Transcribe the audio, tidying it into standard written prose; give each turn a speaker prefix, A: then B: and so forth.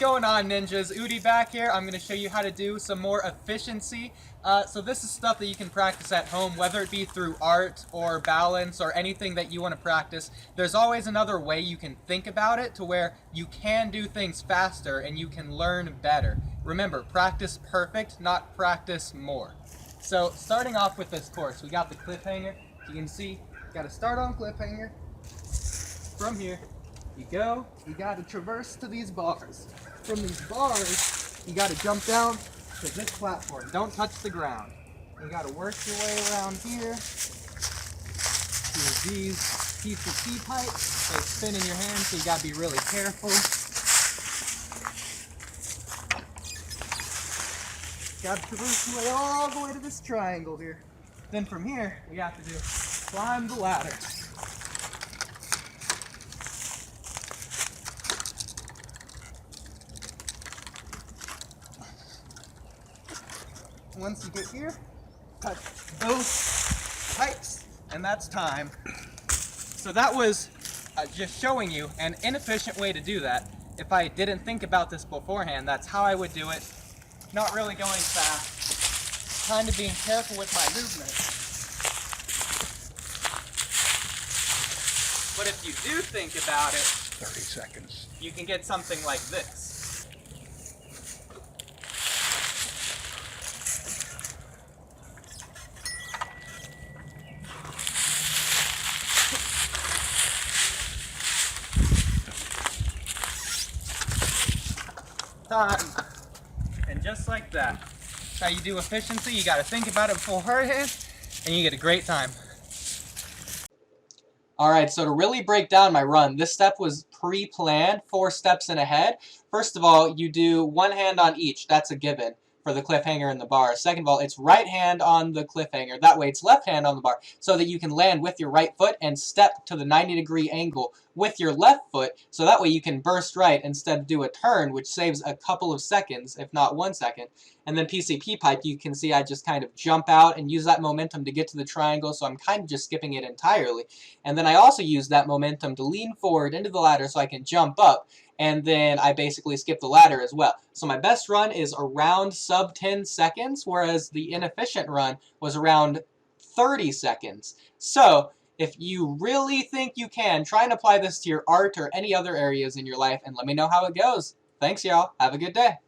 A: going on, ninjas? Udi back here. I'm going to show you how to do some more efficiency. So this is stuff that you can practice at home, whether it be through art or balance or anything that you want to practice. There's always another way you can think about it to where you can do things faster and you can learn better. Remember, practice perfect, not practice more. So starting off with this course, we got the cliffhanger. You can see, got to start on cliffhanger. From here, you got to traverse to these bars. From these bars, you got to jump down to this platform. Don't touch the ground. You got to work your way around here to these PCP pipes. They spin in your hand, so you got to be really careful. Got to traverse your way all the way to this triangle here. Then from here, we have to do climb the ladder. Once you get here, touch those pipes, and that's time. So that was just showing you an inefficient way to do that. If I didn't think about this beforehand, that's how I would do it. Not really going fast, kind of being careful with my movement. But if you do think about it,
B: 30 seconds.
A: You can get something like this. Time. And just like that. That's how you do efficiency. You got to think about it beforehand, and you get a great time. Alright, so to really break down my run, this step was pre-planned, 4 steps in ahead. First of all, you do one hand on each. That's a given for the cliffhanger and the bar. Second of all, it's right hand on the cliffhanger. That way it's left hand on the bar so that you can land with your right foot and step to the 90-degree angle with your left foot, so that way you can burst right instead of do a turn, which saves a couple of seconds, if not 1 second. And then PCP pipe, you can see I just kind of jump out and use that momentum to get to the triangle, so I'm kind of just skipping it entirely. And then I also use that momentum to lean forward into the ladder so I can jump up, and then I basically skip the ladder as well. So my best run is around sub 10 seconds, whereas the inefficient run was around 30 seconds. So if you really think you can, try and apply this to your art or any other areas in your life, and let me know how it goes. Thanks, y'all. Have a good day.